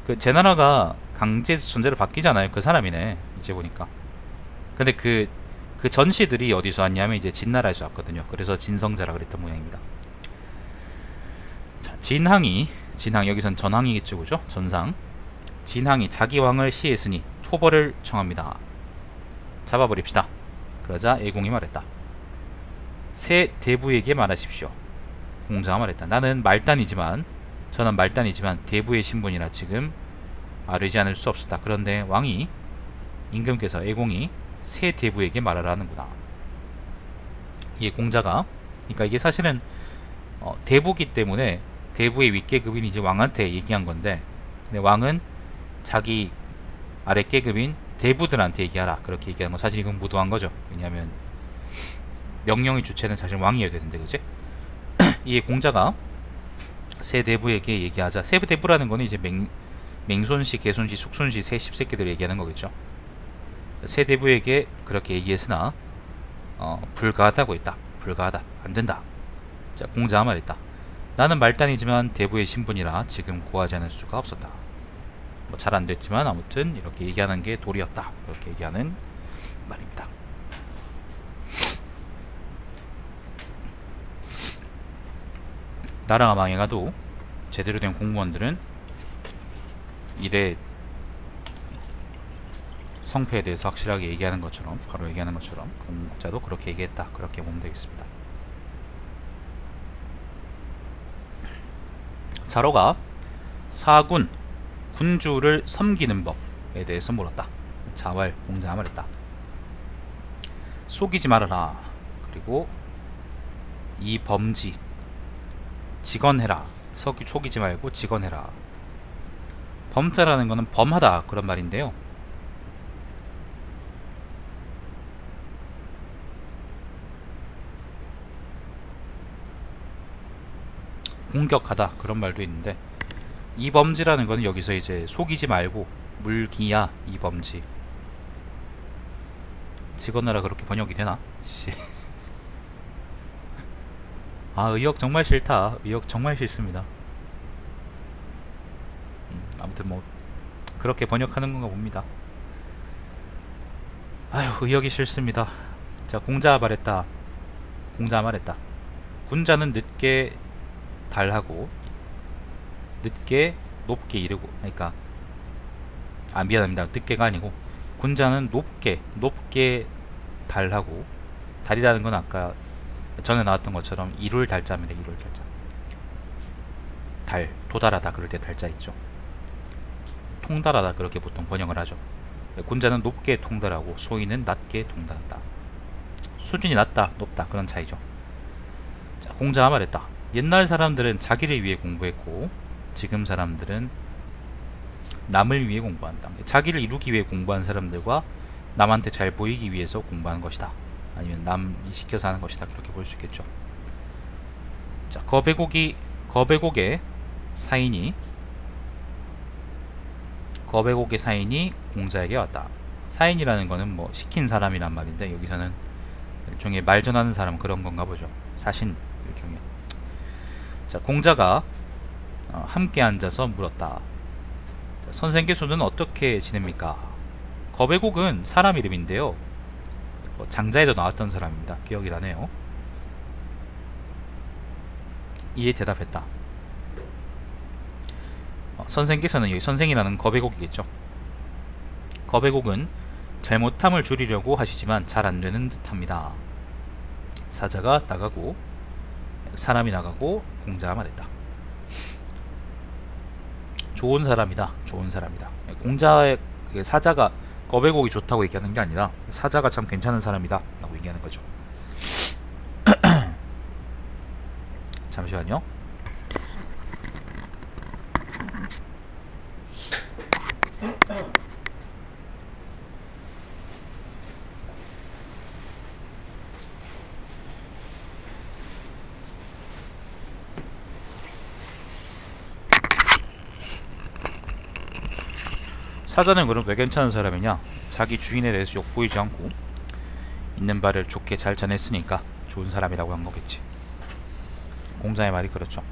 Speaker 1: 그 제 나라가 강제해서 존재로 바뀌잖아요. 그 사람이네, 이제 보니까. 근데 그 전시들이 어디서 왔냐면 이제 진나라에서 왔거든요. 그래서 진성자라 그랬던 모양입니다. 자, 진항이 여기선 전항이겠죠, 그죠? 전상. 진항이 자기 왕을 시했으니 토벌을 청합니다. 잡아버립시다. 그러자 애공이 말했다. 새 대부에게 말하십시오. 공자가 말했다. 저는 말단이지만 대부의 신분이라 지금 아뢰지 않을 수 없었다. 그런데 왕이, 임금께서, 애공이 새 대부에게 말하라는구나. 이게 공자가, 그러니까 이게 사실은 대부기 때문에 대부의 윗계급인 이제 왕한테 얘기한 건데, 근데 왕은 자기 아랫계급인 대부들한테 얘기하라, 그렇게 얘기하는 건 사실 이건 무도한 거죠. 왜냐하면 명령의 주체는 사실 왕이어야 되는데, 그치? 이게 공자가 새 대부에게 얘기하자. 새 대부라는 거는 이제 맹손시, 개손시, 숙손시 새 십새끼들 얘기하는 거겠죠. 새 대부에게 그렇게 얘기했으나 불가하다고 했다. 불가하다, 안된다. 자, 공자가 말했다. 나는 말단이지만 대부의 신분이라 지금 구하지 않을 수가 없었다. 뭐 잘 안됐지만 아무튼 이렇게 얘기하는 게 도리였다, 그렇게 얘기하는 말입니다. 나라가 망해가도 제대로 된 공무원들은 일에 성패에 대해서 확실하게 얘기하는 것처럼, 바로 얘기하는 것처럼 공자도 그렇게 얘기했다, 그렇게 보면 되겠습니다. 자로가 사군, 군주를 섬기는 법에 대해서 물었다. 자왈, 공자가 말했다. 속이지 말아라. 그리고 이 범지, 직언해라. 속이지 말고 직언해라. 범자라는 거는 범하다, 그런 말인데요. 공격하다, 그런 말도 있는데, 이범지라는 거는 여기서 이제 속이지 말고 물기야 이범지. 직언하라 그렇게 번역이 되나? 아, 의역 정말 싫다. 의역 정말 싫습니다. 아무튼 뭐 그렇게 번역하는 건가 봅니다. 아휴, 의역이 싫습니다. 자, 공자가 말했다. 군자는 늦게 달하고 늦게 높게 이르고, 그러니까 미안합니다. 늦게가 아니고 군자는 높게 달하고, 달이라는 건 아까 전에 나왔던 것처럼 이룰 달자입니다. 이룰 달자. 달, 도달하다 그럴 때 달자 있죠. 통달하다 그렇게 보통 번역을 하죠. 군자는 높게 통달하고 소인은 낮게 통달한다. 수준이 낮다, 높다, 그런 차이죠. 자, 공자가 말했다. 옛날 사람들은 자기를 위해 공부했고 지금 사람들은 남을 위해 공부한다. 자기를 이루기 위해 공부한 사람들과 남한테 잘 보이기 위해서 공부하는 것이다, 아니면 남이 시켜서 하는 것이다, 그렇게 볼 수 있겠죠. 자, 거배곡의 사인이 공자에게 왔다. 사인이라는 거는 뭐 시킨 사람이란 말인데, 여기서는 일종의 말 전하는 사람, 그런 건가 보죠. 사신 일종의. 자, 공자가 함께 앉아서 물었다. 선생께서는 어떻게 지냅니까? 거배곡은 사람 이름인데요, 장자에도 나왔던 사람입니다. 기억이 나네요. 이에 대답했다. 선생께서는 여기 선생이라는 거베곡이겠죠. 거베곡은 잘못함을 줄이려고 하시지만 잘 안되는 듯합니다. 사자가 나가고 사람이 나가고 공자가 말했다. 좋은 사람이다. 좋은 사람이다. 공자의 사자가 거베곡이 좋다고 얘기하는 게 아니라 사자가 참 괜찮은 사람이다 라고 얘기하는 거죠. 잠시만요. 사자는 그럼 왜 괜찮은 사람이냐? 자기 주인에 대해서 욕보이지 않고 있는 바를 좋게 잘 전했으니까 좋은 사람이라고 한 거겠지. 공자의 말이 그렇죠.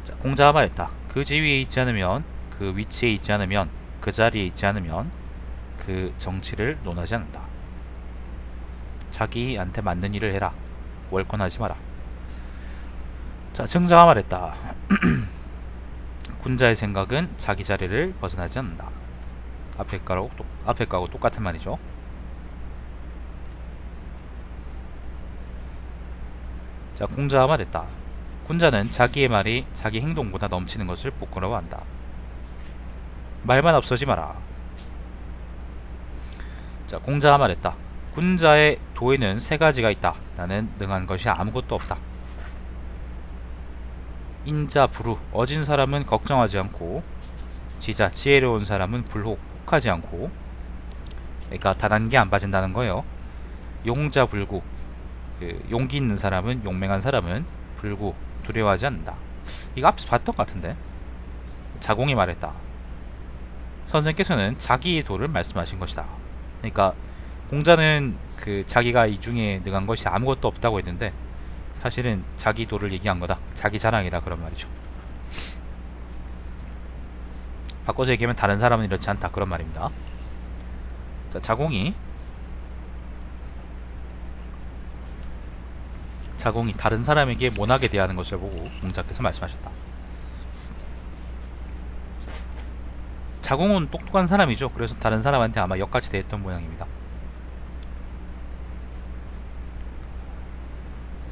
Speaker 1: 자, 공자가 말했다. 그 지위에 있지 않으면, 그 위치에 있지 않으면, 그 자리에 있지 않으면 그 정치를 논하지 않는다. 자기한테 맞는 일을 해라. 월권하지 마라. 자, 증자가 말했다. 군자의 생각은 자기 자리를 벗어나지 않는다. 앞에 거하고 똑같은 말이죠. 자, 공자가 말했다. 군자는 자기의 말이 자기 행동보다 넘치는 것을 부끄러워한다. 말만 앞서지 마라. 자, 공자가 말했다. 군자의 도에는 세 가지가 있다. 나는 능한 것이 아무것도 없다. 인자 불우, 어진 사람은 걱정하지 않고, 지자 지혜로운 사람은 불혹, 혹하지 않고, 그러니까 다단계 안 빠진다는 거예요. 용자 불구, 용기 있는 사람은, 용맹한 사람은 불구, 두려워하지 않는다. 이거 앞에서 봤던 것 같은데. 자공이 말했다. 선생께서는 자기의 도를 말씀하신 것이다. 그러니까 공자는 자기가 이 중에 능한 것이 아무것도 없다고 했는데 사실은 자기 도를 얘기한 거다. 자기 자랑이다. 그런 말이죠. 바꿔서 얘기하면 다른 사람은 이렇지 않다. 그런 말입니다. 자, 자공이 다른 사람에게 모나게 대하는 것을 보고 공자께서 말씀하셨다. 자공은 똑똑한 사람이죠. 그래서 다른 사람한테 아마 역같이 대했던 모양입니다.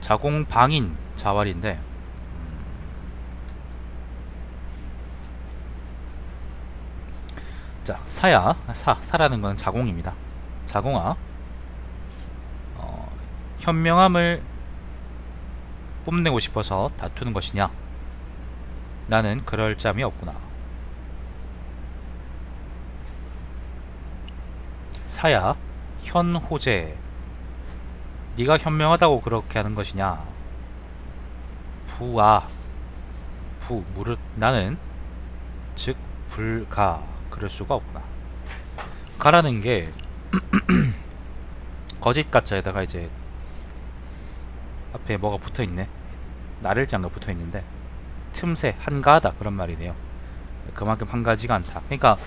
Speaker 1: 자공 방인 자왈인데 자, 사라는 건 자공입니다. 자공아, 현명함을 뽐내고 싶어서 다투는 것이냐? 나는 그럴 짬이 없구나. 사야, 현호재, 네가 현명하다고 그렇게 하는 것이냐? 부아, 무릇 나는 즉 불가, 그럴 수가 없구나. 가라는 게 거짓 가짜에다가 이제 앞에 뭐가 붙어있네. 나를장가 붙어있는데 틈새, 한가하다 그런 말이네요. 그만큼 한가지가 않다. 그러니까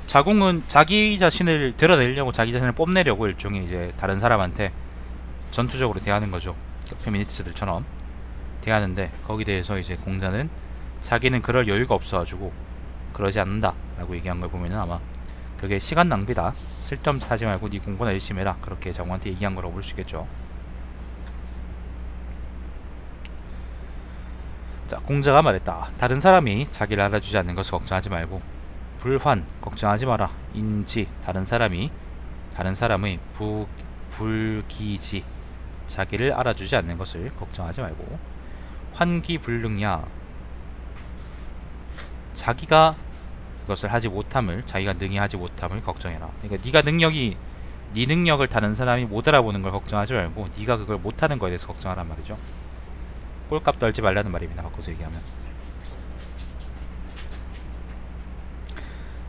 Speaker 1: 자공은 자기 자신을 드러내려고, 자기 자신을 뽐내려고 일종의 이제 다른 사람한테 전투적으로 대하는 거죠. 페미니스트들처럼 대하는데, 거기에 대해서 이제 공자는 자기는 그럴 여유가 없어가지고 그러지 않는다 라고 얘기한 걸 보면은 아마 그게 시간 낭비다, 쓸데없는 짓 하지 말고 네 공부나 열심히 해라, 그렇게 자공한테 얘기한 거라고 볼 수 있겠죠. 자, 공자가 말했다. 다른 사람이 자기를 알아주지 않는 것을 걱정하지 말고, 불환, 걱정하지 마라. 인지, 다른 사람의 불기지, 자기를 알아주지 않는 것을 걱정하지 말고, 환기불능야, 자기가 그것을 하지 못함을, 자기가 능히 하지 못함을 걱정해라. 그러니까 네 능력을 다른 사람이 못 알아보는 걸 걱정하지 말고 네가 그걸 못하는 거에 대해서 걱정하란 말이죠. 꼴값 떨지 말라는 말입니다. 바꿔서 얘기하면.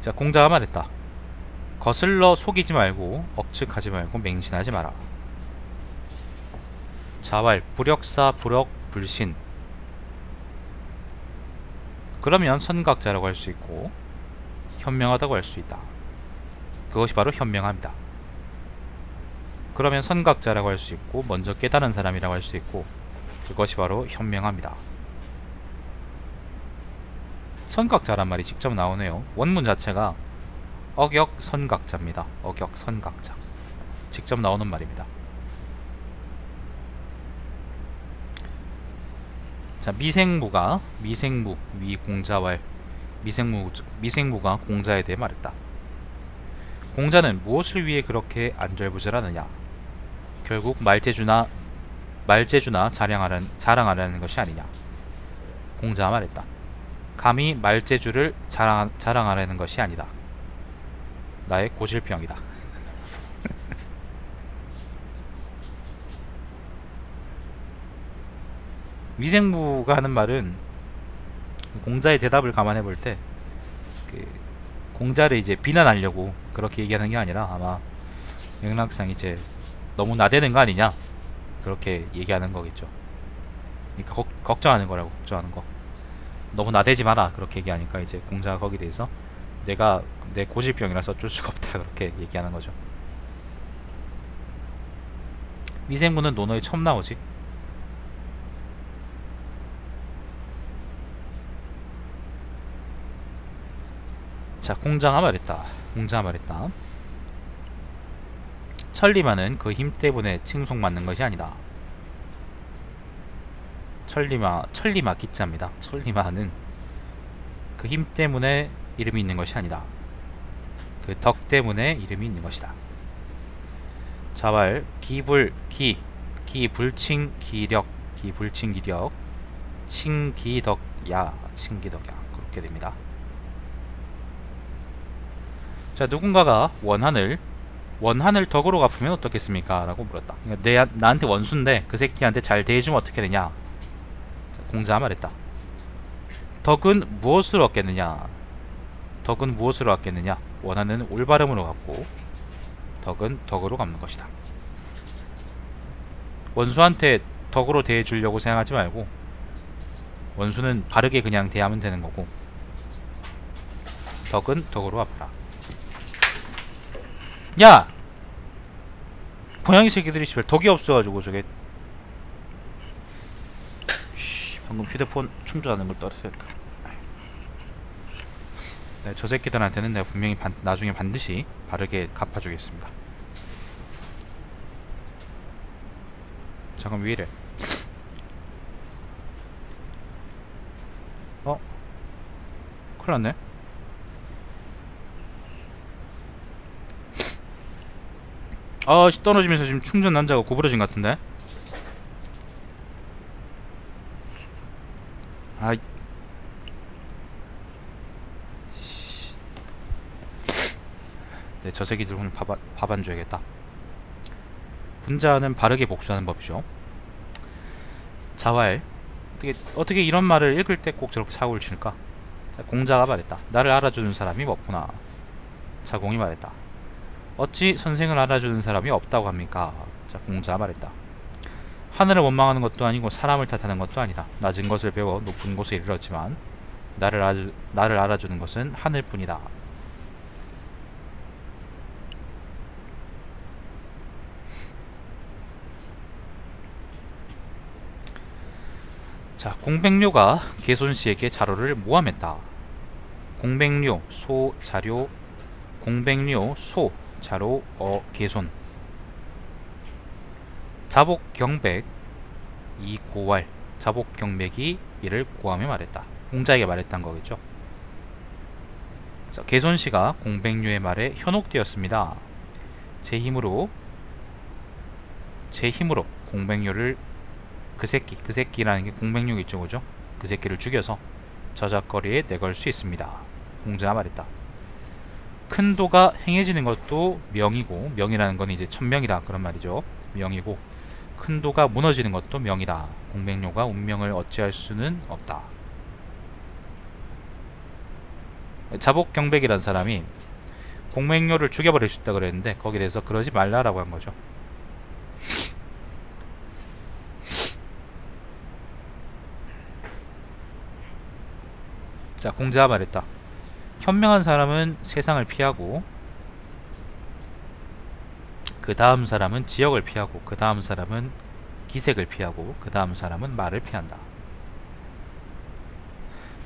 Speaker 1: 자, 공자가 말했다. 거슬러 속이지 말고 억측하지 말고 맹신하지 마라. 자왈, 불역사, 불억, 불신. 그러면 선각자라고 할 수 있고 현명하다고 할 수 있다. 그것이 바로 현명합니다. 그러면 선각자라고 할 수 있고 먼저 깨달은 사람이라고 할 수 있고, 그것이 바로 현명합니다. 선각자란 말이 직접 나오네요. 원문 자체가 억역선각자입니다. 억역선각자. 직접 나오는 말입니다. 자, 미생무가 미생무 위공자왈 미생무가 공자에 대해 말했다. 공자는 무엇을 위해 그렇게 안절부절하느냐? 결국 말재주나 자랑하라는 것이 아니냐? 공자가 말했다. 감히 말재주를 자랑하라는 것이 아니다. 나의 고질병이다. 미생무가 하는 말은 공자의 대답을 감안해 볼 때 공자를 이제 비난하려고 그렇게 얘기하는 게 아니라 아마 맥락상 이제 너무 나대는 거 아니냐 그렇게 얘기하는 거겠죠. 그러니까 걱정하는 거라고. 걱정하는 거. 너무 나대지 마라 그렇게 얘기하니까 이제 공자가 거기에 대해서 내가 내 고질병이라서 어쩔 수가 없다 그렇게 얘기하는 거죠. 미생무는 논어에 처음 나오지. 자, 공자가 말했다. 천리마는 그 힘 때문에 칭송받는 것이 아니다. 천리마 기자입니다. 천리마는 그 힘 때문에 이름이 있는 것이 아니다. 그 덕 때문에 이름이 있는 것이다. 자왈 기불칭 기력 칭기덕야 그렇게 됩니다. 자, 누군가가 원한을 덕으로 갚으면 어떻겠습니까? 라고 물었다. 그러니까 나한테 원수인데 그 새끼한테 잘 대해주면 어떻게 되냐? 자, 공자가 말했다. 덕은 무엇으로 얻겠느냐? 원한은 올바름으로 갚고 덕은 덕으로 갚는 것이다. 원수한테 덕으로 대해주려고 생각하지 말고 원수는 바르게 그냥 대하면 되는 거고 덕은 덕으로 갚아라. 야! 고양이 새끼들이 씨발 덕이 없어가지고 저게 방금 휴대폰 충전하는 걸 떨어뜨렸다. 네, 저 새끼들한테는 내가 분명히 나중에 반드시 바르게 갚아주겠습니다. 잠깐 왜 이래? 큰일났네. 떨어지면서 지금 충전 난자가 구부러진 것 같은데? 네, 저 새끼들 오늘 밥 안 줘야겠다. 분자는 바르게 복수하는 법이죠. 자활. 어떻게 이런 말을 읽을 때 꼭 저렇게 사고를 칠까? 자, 공자가 말했다. 나를 알아주는 사람이 없구나. 자공이 말했다. 어찌 선생을 알아주는 사람이 없다고 합니까? 자, 공자가 말했다. 하늘을 원망하는 것도 아니고 사람을 탓하는 것도 아니다. 낮은 것을 배워 높은 곳에 이르렀지만 나를 알아주는 것은 하늘뿐이다. 자, 공백료가 개손씨에게 자료를 모함했다. 공백료, 소, 자료, 개손. 자복경백, 이 고왈. 자복경백이 이를 고함에 말했다. 공자에게 말했단 거겠죠. 자, 개손씨가 공백료의 말에 현혹되었습니다. 제 힘으로 공백료를 그 새끼라는 게 공백료가 있죠, 그죠? 그 새끼를 죽여서 저작거리에 내걸 수 있습니다. 공자가 말했다. 큰 도가 행해지는 것도 명이고, 명이라는 건 이제 천명이다 그런 말이죠. 명이고, 큰 도가 무너지는 것도 명이다. 공백료가 운명을 어찌할 수는 없다. 자복경백이라는 사람이 공백료를 죽여버릴 수 있다 그랬는데 거기에 대해서 그러지 말라라고 한 거죠. 자, 공자가 말했다. 현명한 사람은 세상을 피하고, 그 다음 사람은 지역을 피하고, 그 다음 사람은 기색을 피하고, 그 다음 사람은 말을 피한다.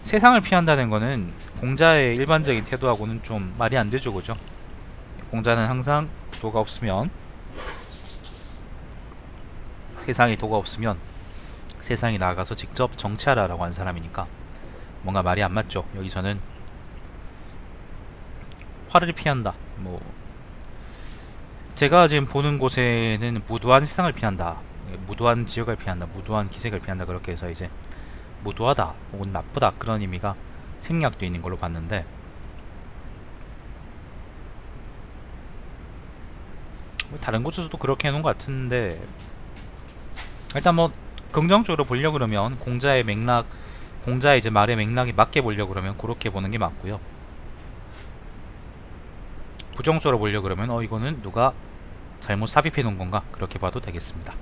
Speaker 1: 세상을 피한다는 거는 공자의 일반적인 태도하고는 좀 말이 안 되죠, 그죠? 공자는 항상 도가 없으면 세상에 도가 없으면 세상에 나가서 직접 정치하라라고 하는 사람이니까 뭔가 말이 안 맞죠. 여기서는 화를 피한다. 뭐 제가 지금 보는 곳에는 무도한 세상을 피한다, 무도한 지역을 피한다, 무도한 기색을 피한다, 그렇게 해서 이제 무도하다 혹은 나쁘다 그런 의미가 생략되어 있는 걸로 봤는데, 다른 곳에서도 그렇게 해놓은 것 같은데, 일단 뭐 긍정적으로 보려고 그러면 공자의 맥락, 공자의 이제 말의 맥락에 맞게 보려고 그러면 그렇게 보는 게 맞고요. 부정적으로 보려고 그러면 이거는 누가 잘못 삽입해 놓은 건가, 그렇게 봐도 되겠습니다.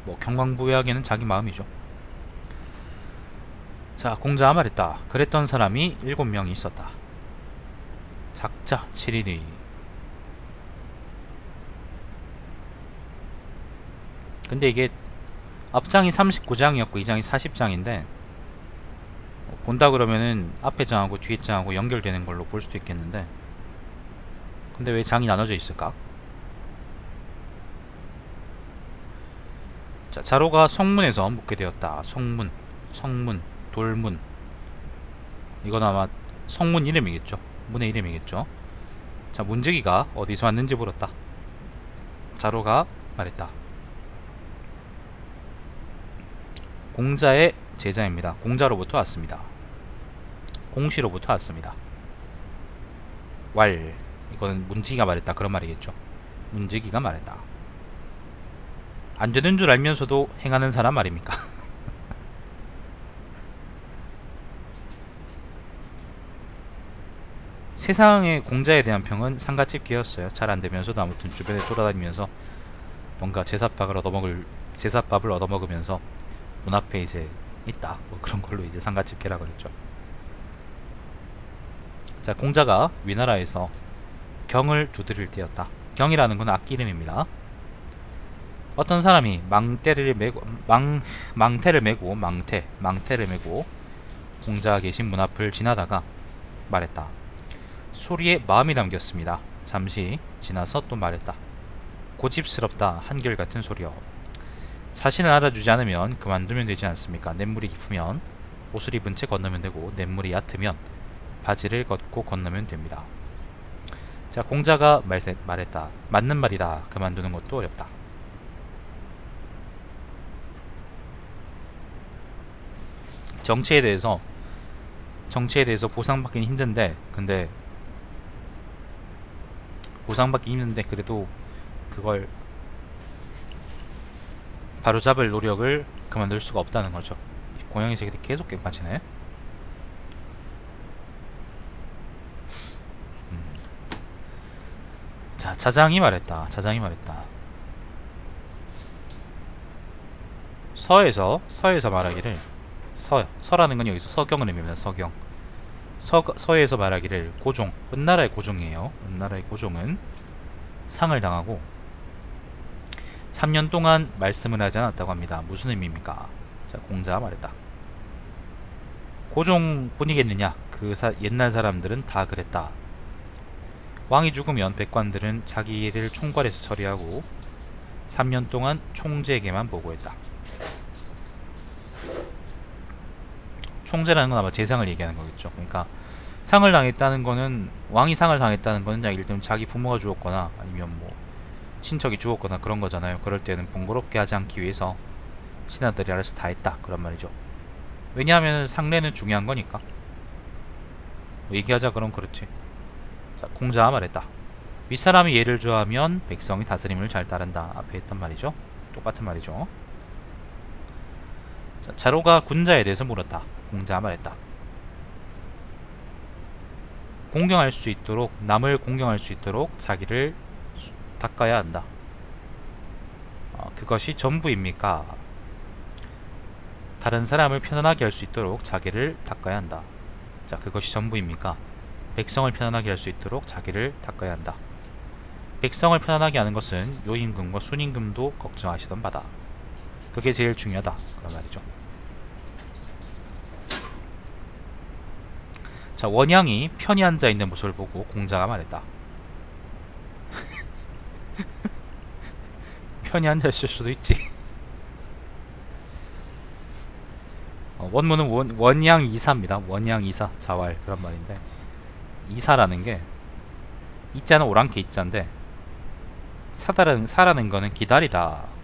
Speaker 1: 뭐 경강부여하기에는 자기 마음이죠. 자, 공자가 말했다. 그랬던 사람이 7명이 있었다. 작자 7일이. 근데 이게 앞장이 39장이었고 2장이 40장인데 본다 그러면은 앞에 장하고 뒤에 장하고 연결되는 걸로 볼 수도 있겠는데, 근데 왜 장이 나눠져 있을까? 자, 자로가 성문에서 묻게 되었다. 성문, 성문, 돌문. 이건 아마 성문 이름이겠죠. 문의 이름이겠죠. 자, 문지기가 어디서 왔는지 물었다. 자로가 말했다. 공자의 제자입니다. 공자로부터 왔습니다. 공시로부터 왔습니다. 왈. 이거는 문지기가 말했다, 그런 말이겠죠. 문지기가 말했다. 안 되는 줄 알면서도 행하는 사람 말입니까? 세상의 공자에 대한 평은 상가집기였어요. 잘 안되면서도 아무튼 주변에 돌아다니면서 뭔가 제삿밥을 얻어먹으면서 문 앞에 이제 있다, 뭐 그런 걸로 이제 상가집기라 그랬죠. 자, 공자가 위나라에서 경을 두드릴 때였다. 경이라는 건 악기 이름입니다. 어떤 사람이 망태를 메고 공자가 계신 문 앞을 지나다가 말했다. 소리에 마음이 담겼습니다. 잠시 지나서 또 말했다. 고집스럽다, 한결같은 소리여. 자신을 알아주지 않으면 그만두면 되지 않습니까? 냇물이 깊으면 옷을 입은 채 건너면 되고, 냇물이 얕으면 바지를 걷고 건너면 됩니다. 자, 공자가 말했다. 맞는 말이다. 그만두는 것도 어렵다. 정치에 대해서 보상받기는 힘든데, 그래도 그걸 바로잡을 노력을 그만둘 수가 없다는 거죠. 공영이 세계 계속 깽판치네. 자, 자장이 말했다. 서에서 말하기를, 서라는 건 여기서 서경을 의미합니다. 서경. 서에서 말하기를 고종, 은나라의 고종이에요. 은나라의 고종은 상을 당하고 3년 동안 말씀을 하지 않았다고 합니다. 무슨 의미입니까? 자, 공자가 말했다. 고종뿐이겠느냐? 옛날 사람들은 다 그랬다. 왕이 죽으면 백관들은 자기 일을 총괄해서 처리하고 3년 동안 총재에게만 보고했다. 총재라는 건 아마 재상을 얘기하는 거겠죠. 그러니까 상을 당했다는 거는, 왕이 상을 당했다는 거는 예를 들면 자기 부모가 죽었거나 아니면 뭐 친척이 죽었거나 그런 거잖아요. 그럴 때는 번거롭게 하지 않기 위해서 신하들이 알아서 다 했다, 그런 말이죠. 왜냐하면 상례는 중요한 거니까. 뭐 얘기하자 그럼 그렇지. 자, 공자가 말했다. 윗사람이 예를 좋아하면 백성이 다스림을 잘 따른다. 앞에 했던 말이죠. 똑같은 말이죠. 자, 자로가 군자에 대해서 물었다. 공자가 말했다. 남을 공경할 수 있도록 자기를 닦아야 한다. 그것이 전부입니까? 다른 사람을 편안하게 할 수 있도록 자기를 닦아야 한다. 자, 그것이 전부입니까? 백성을 편안하게 할 수 있도록 자기를 닦아야 한다. 백성을 편안하게 하는 것은 요임금과 순임금도 걱정하시던 바다. 그게 제일 중요하다 그런 말이죠. 자, 원양이 편히 앉아있는 모습을 보고 공자가 말했다. 편히 앉아있을 수도 있지. 원문은 원양이사입니다. 원양이사 자왈 그런 말인데, 이사라는 게 이자는 오랑캐 이자인데 사라는 거는 기다리다,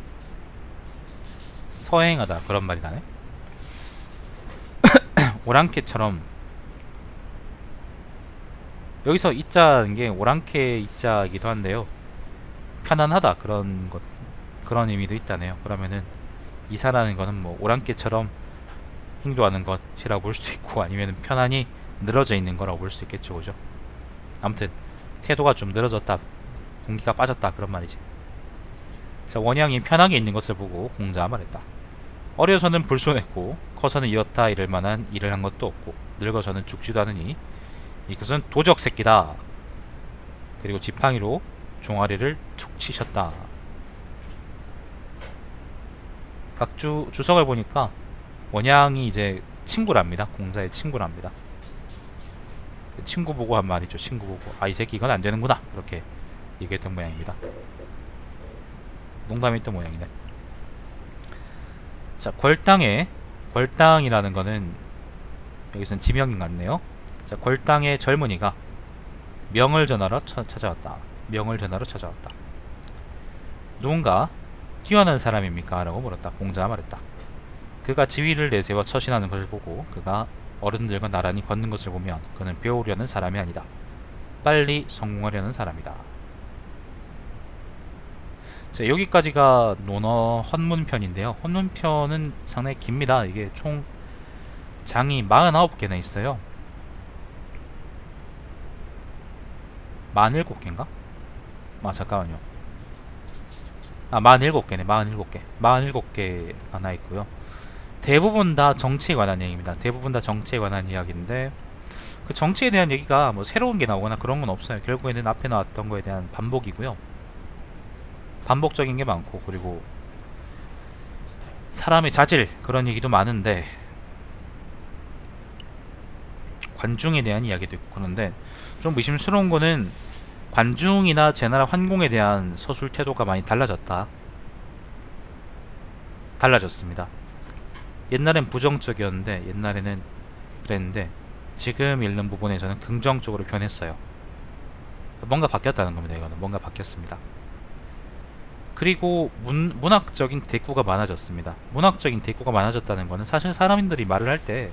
Speaker 1: 서행하다 그런 말이라네. 오랑캐처럼 여기서 이자는 게 오랑캐 이자이기도 한데요, 편안하다 그런 것, 그런 의미도 있다네요. 그러면은 이사라는 거는 뭐 오랑캐처럼 행동하는 것이라고 볼 수도 있고, 아니면 편안히 늘어져 있는 거라고 볼 수도 있겠죠, 그죠? 아무튼 태도가 좀 늘어졌다, 공기가 빠졌다 그런 말이지. 자, 원양이 편하게 있는 것을 보고 공자가 말했다. 어려서는 불손했고 커서는 이렇다 이럴 만한 일을 한 것도 없고 늙어서는 죽지도 않으니 이것은 도적 새끼다. 그리고 지팡이로 종아리를 툭 치셨다. 각 주석을 보니까 원양이 이제 친구랍니다. 공자의 친구랍니다. 친구 보고 한 말이죠. 친구 보고 아, 이 새끼 이건 안 되는구나 그렇게 얘기했던 모양입니다. 농담이 있던 모양이네. 자, 궐당이라는 거는 여기서는 지명인 같네요. 자, 궐당의 젊은이가 명을 전하러 찾아왔다. 명을 전하러 찾아왔다. 누군가 뛰어난 사람입니까? 라고 물었다. 공자가 말했다. 그가 지위를 내세워 처신하는 것을 보고 그가 어른들과 나란히 걷는 것을 보면 그는 배우려는 사람이 아니다. 빨리 성공하려는 사람이다. 자, 여기까지가 논어 헌문편인데요. 헌문편은 상당히 깁니다. 이게 총 장이 49개나 있어요. 47개인가? 아, 잠깐만요. 아, 47개네. 47개. 47개 하나 있고요. 대부분 다 정치에 관한 얘기입니다. 대부분 다 정치에 관한 이야기인데, 그 정치에 대한 얘기가 뭐 새로운 게 나오거나 그런 건 없어요. 결국에는 앞에 나왔던 거에 대한 반복이고요. 반복적인 게 많고, 그리고 사람의 자질 그런 얘기도 많은데, 관중에 대한 이야기도 있고. 그런데 좀 의심스러운 거는 관중이나 제나라 환공에 대한 서술 태도가 많이 달라졌습니다. 옛날엔 부정적이었는데, 옛날에는 그랬는데 지금 읽는 부분에서는 긍정적으로 변했어요. 뭔가 바뀌었다는 겁니다. 이거는 뭔가 바뀌었습니다. 그리고 문학적인 대꾸가 많아졌습니다. 문학적인 대꾸가 많아졌다는 거는 사실 사람들이 말을 할 때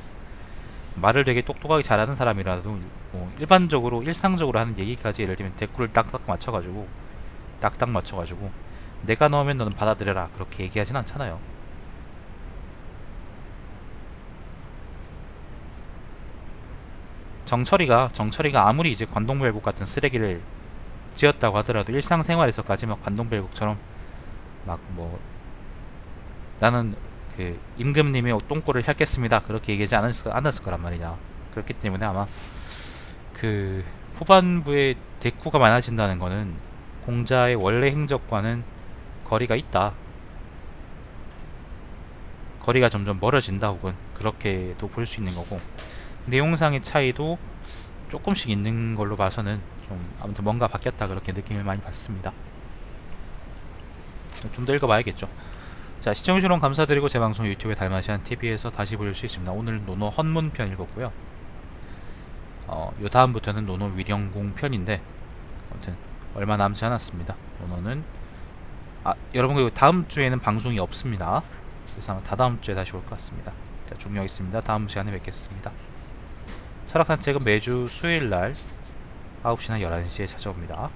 Speaker 1: 말을 되게 똑똑하게 잘하는 사람이라도 뭐 일반적으로 일상적으로 하는 얘기까지 예를 들면 대꾸를 딱딱 맞춰가지고 내가 넣으면 너는 받아들여라 그렇게 얘기하진 않잖아요. 정철이가 아무리 이제 관동별국 같은 쓰레기를 지었다고 하더라도 일상생활에서까지 막 관동별국처럼 막 뭐 나는 그 임금님의 똥꼬를 핥겠습니다 그렇게 얘기하지 않았을 거란 말이냐. 그렇기 때문에 아마 그 후반부에 대꾸가 많아진다는 거는 공자의 원래 행적과는 거리가 있다, 거리가 점점 멀어진다, 혹은 그렇게도 볼 수 있는 거고, 내용상의 차이도 조금씩 있는 걸로 봐서는 좀 아무튼 뭔가 바뀌었다 그렇게 느낌을 많이 받습니다. 좀 더 읽어봐야겠죠. 자, 시청해주셔서 감사드리고 제 방송 유튜브에 달마시안 TV에서 다시 보실 수 있습니다. 오늘 논어 헌문편 읽었고요. 요 다음부터는 논어 위령공 편인데 아무튼 얼마 남지 않았습니다. 논어는 여러분, 그리고 다음 주에는 방송이 없습니다. 그래서 아마 다다음 주에 다시 올 것 같습니다. 자, 종료하겠습니다. 다음 시간에 뵙겠습니다. 철학산책은 매주 수요일날 9시나 11시에 찾아옵니다.